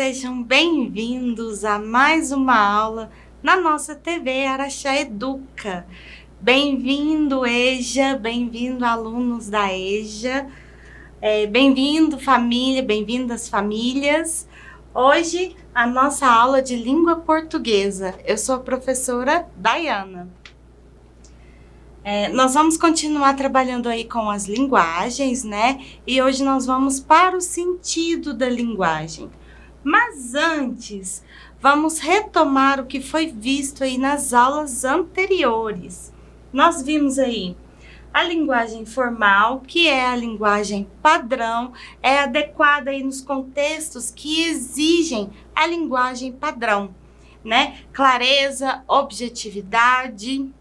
Sejam bem-vindos a mais uma aula na nossa TV Araxá Educa. Bem-vindo, EJA, bem-vindo, alunos da EJA, bem-vindo, família, bem-vindas, famílias. Hoje, a nossa aula de língua portuguesa. Eu sou a professora Dayana. Nós vamos continuar trabalhando aí com as linguagens, né? E hoje nós vamos para o sentido da linguagem. Mas antes, vamos retomar o que foi visto aí nas aulas anteriores. Nós vimos aí a linguagem formal, que é a linguagem padrão, é adequada aí nos contextos que exigem a linguagem padrão, né? Clareza, objetividade.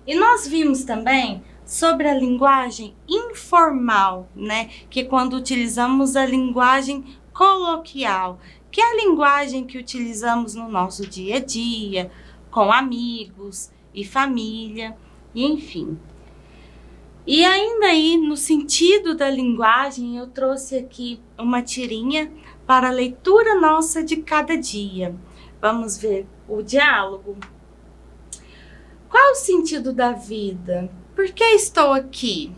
E nós vimos também sobre a linguagem informal, né? Que é quando utilizamos a linguagem coloquial, que é a linguagem que utilizamos no nosso dia a dia, com amigos e família, enfim. E ainda aí, no sentido da linguagem, eu trouxe aqui uma tirinha para a leitura nossa de cada dia. Vamos ver o diálogo. Qual o sentido da vida? Por que estou aqui?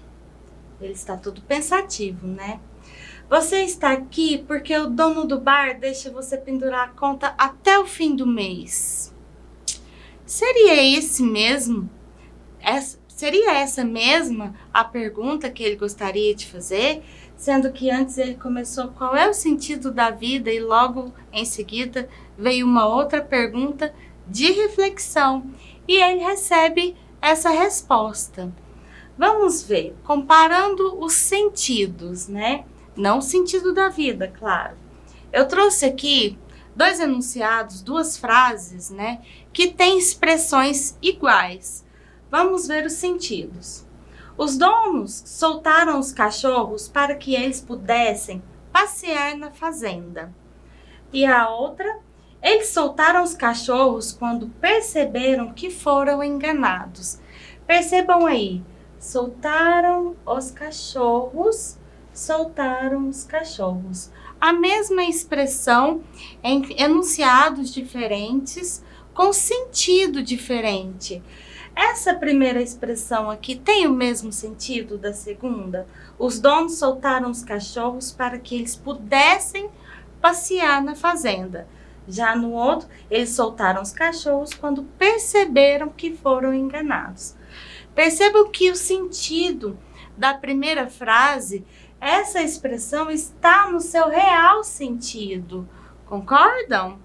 Ele está todo pensativo, né? Você está aqui porque o dono do bar deixa você pendurar a conta até o fim do mês. Seria essa mesma a pergunta que ele gostaria de fazer? Sendo que antes ele começou qual é o sentido da vida e logo em seguida veio uma outra pergunta de reflexão. E ele recebe essa resposta. Vamos ver, comparando os sentidos, né? Não o sentido da vida, claro. Eu trouxe aqui dois enunciados, duas frases, né? Que têm expressões iguais. Vamos ver os sentidos. Os donos soltaram os cachorros para que eles pudessem passear na fazenda. E a outra, eles soltaram os cachorros quando perceberam que foram enganados. Percebam aí, soltaram os cachorros. A mesma expressão em enunciados diferentes, com sentido diferente. Essa primeira expressão aqui tem o mesmo sentido da segunda? Os donos soltaram os cachorros para que eles pudessem passear na fazenda. Já no outro, eles soltaram os cachorros quando perceberam que foram enganados. Percebam que o sentido da primeira frase, essa expressão está no seu real sentido, concordam?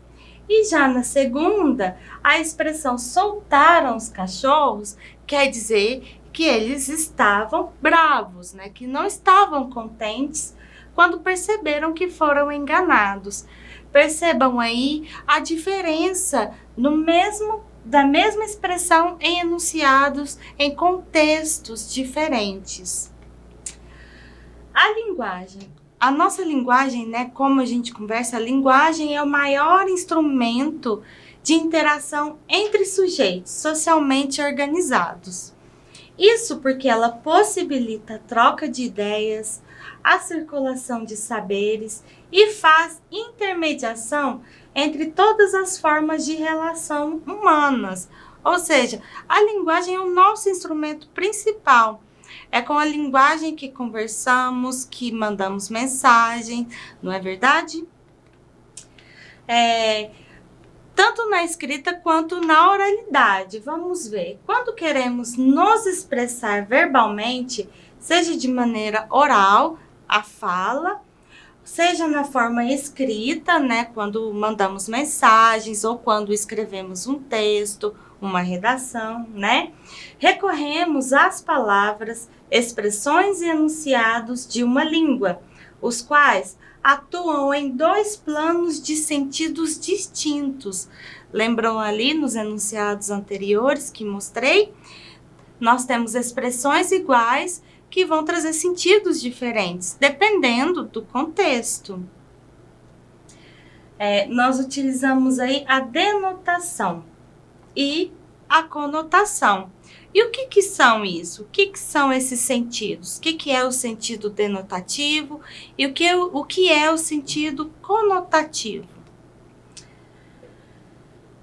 E já na segunda, a expressão soltaram os cachorros quer dizer que eles estavam bravos, né? Que não estavam contentes quando perceberam que foram enganados. Percebam aí a diferença da mesma expressão em enunciados, em contextos diferentes. A nossa linguagem, né, como a gente conversa, a linguagem é o maior instrumento de interação entre sujeitos socialmente organizados. Isso porque ela possibilita a troca de ideias, a circulação de saberes e faz intermediação entre todas as formas de relação humanas. Ou seja, a linguagem é o nosso instrumento principal. É com a linguagem que conversamos, que mandamos mensagem, não é verdade? Tanto na escrita quanto na oralidade. Vamos ver. Quando queremos nos expressar verbalmente, seja de maneira oral, a fala, seja na forma escrita, né, quando mandamos mensagens ou quando escrevemos um texto, uma redação, né? Recorremos às palavras, expressões e enunciados de uma língua, os quais atuam em dois planos de sentidos distintos. Lembram ali nos enunciados anteriores que mostrei? Nós temos expressões iguais que vão trazer sentidos diferentes, dependendo do contexto. Nós utilizamos aí a denotação e a conotação. E o que são isso? O que são esses sentidos? O que é o sentido denotativo e o que é o sentido conotativo?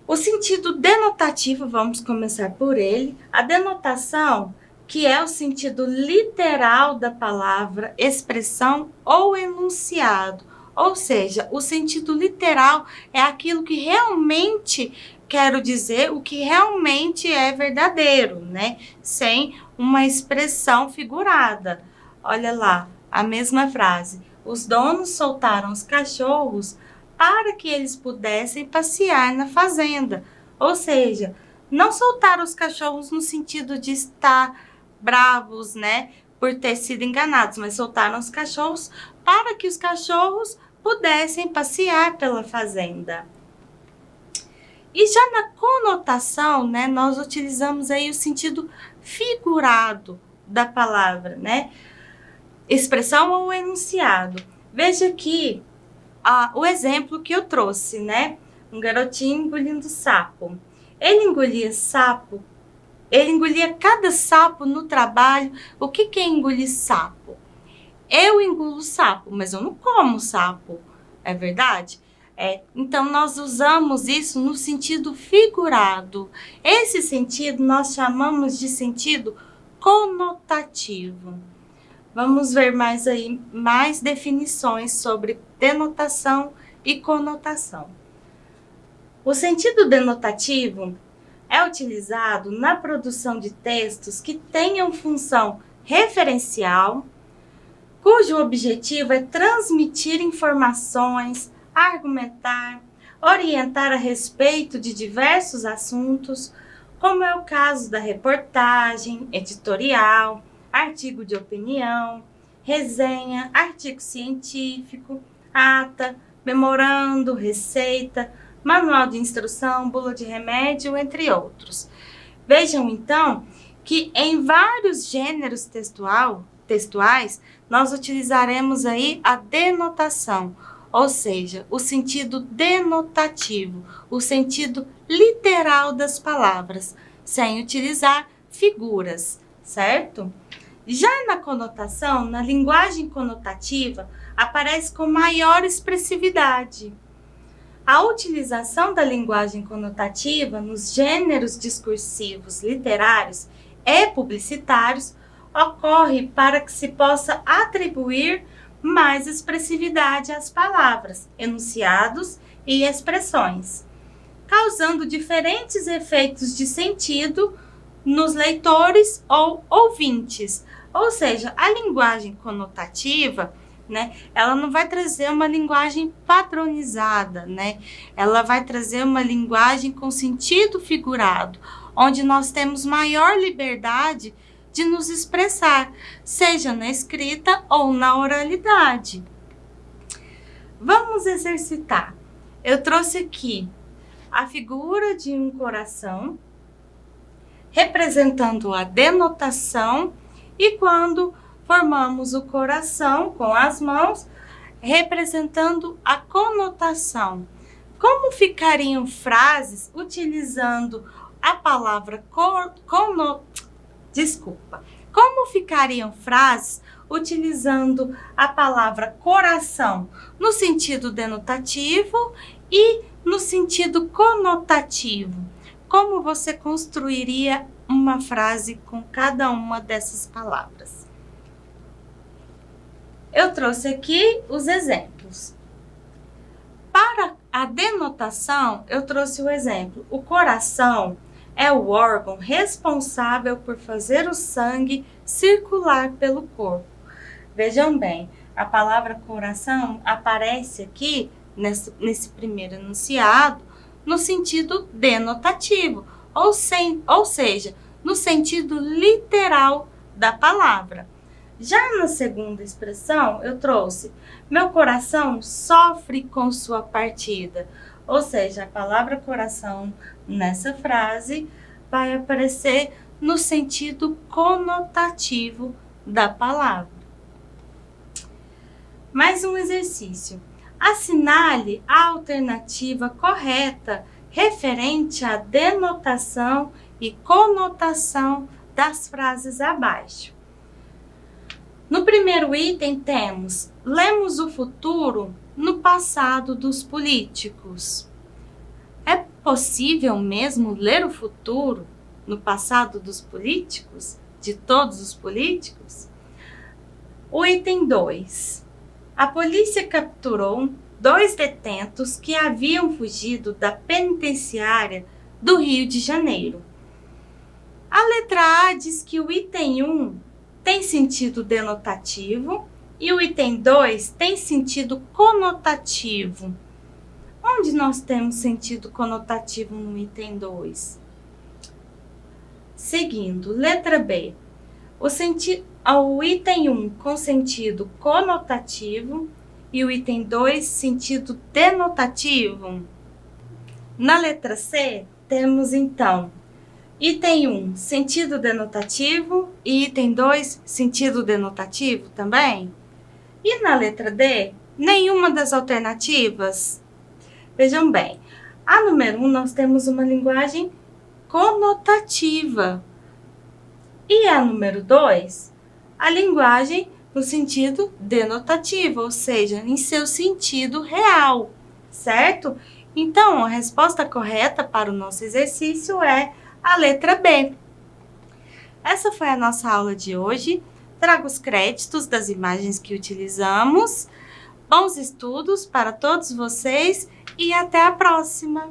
O sentido denotativo, vamos começar por ele. A denotação, que é o sentido literal da palavra, expressão ou enunciado. Ou seja, o sentido literal é aquilo que realmente quero dizer, o que realmente é verdadeiro, né? Sem uma expressão figurada. Olha lá, a mesma frase. Os donos soltaram os cachorros para que eles pudessem passear na fazenda. Ou seja, não soltaram os cachorros no sentido de estar bravos, né, por ter sido enganados, mas soltaram os cachorros para que os cachorros pudessem passear pela fazenda. E já na conotação, né, nós utilizamos aí o sentido figurado da palavra, né, expressão ou enunciado. Veja aqui o exemplo que eu trouxe, né, um garotinho engolindo sapo. Ele engolia cada sapo no trabalho. O que é engolir sapo? Eu engulo sapo, mas eu não como sapo, é verdade? Então, nós usamos isso no sentido figurado. Esse sentido nós chamamos de sentido conotativo. Vamos ver mais definições sobre denotação e conotação. O sentido denotativo é utilizado na produção de textos que tenham função referencial, cujo objetivo é transmitir informações, argumentar, orientar a respeito de diversos assuntos, como é o caso da reportagem, editorial, artigo de opinião, resenha, artigo científico, ata, memorando, receita, manual de instrução, bula de remédio, entre outros. Vejam, então, que em vários gêneros textuais, nós utilizaremos aí a denotação, ou seja, o sentido denotativo, o sentido literal das palavras, sem utilizar figuras, certo? Já na conotação, na linguagem conotativa, aparece com maior expressividade. A utilização da linguagem conotativa nos gêneros discursivos literários e publicitários ocorre para que se possa atribuir mais expressividade às palavras, enunciados e expressões, causando diferentes efeitos de sentido nos leitores ou ouvintes. Ou seja, a linguagem conotativa, né, ela não vai trazer uma linguagem padronizada, né? Ela vai trazer uma linguagem com sentido figurado, onde nós temos maior liberdade de nos expressar, seja na escrita ou na oralidade. Vamos exercitar. Eu trouxe aqui a figura de um coração, representando a denotação, e quando formamos o coração com as mãos, representando a conotação. Como ficariam frases utilizando a palavra Como ficariam frases utilizando a palavra coração no sentido denotativo e no sentido conotativo? Como você construiria uma frase com cada uma dessas palavras? Eu trouxe aqui os exemplos. Para a denotação, eu trouxe o exemplo. O coração é o órgão responsável por fazer o sangue circular pelo corpo. Vejam bem, a palavra coração aparece aqui nesse primeiro enunciado no sentido denotativo, ou seja, no sentido literal da palavra. Já na segunda expressão, eu trouxe: meu coração sofre com sua partida. Ou seja, a palavra coração nessa frase vai aparecer no sentido conotativo da palavra. Mais um exercício. Assinale a alternativa correta referente à denotação e conotação das frases abaixo. No primeiro item temos: lemos o futuro no passado dos políticos. É possível mesmo ler o futuro no passado dos políticos? De todos os políticos? O item 2. A polícia capturou 2 detentos que haviam fugido da penitenciária do Rio de Janeiro. A letra A diz que o item 1 tem sentido denotativo e o item 2 tem sentido conotativo. Onde nós temos sentido conotativo no item 2? Seguindo, letra B. O item 1 com sentido conotativo e o item 2 sentido denotativo. Na letra C, temos então item 1 sentido denotativo e item 2 sentido denotativo também. E na letra D, nenhuma das alternativas. Vejam bem, a número 1 nós temos uma linguagem conotativa. E a número 2, a linguagem no sentido denotativo, ou seja, em seu sentido real, certo? Então, a resposta correta para o nosso exercício é a letra B. Essa foi a nossa aula de hoje. Trago os créditos das imagens que utilizamos. Bons estudos para todos vocês e até a próxima!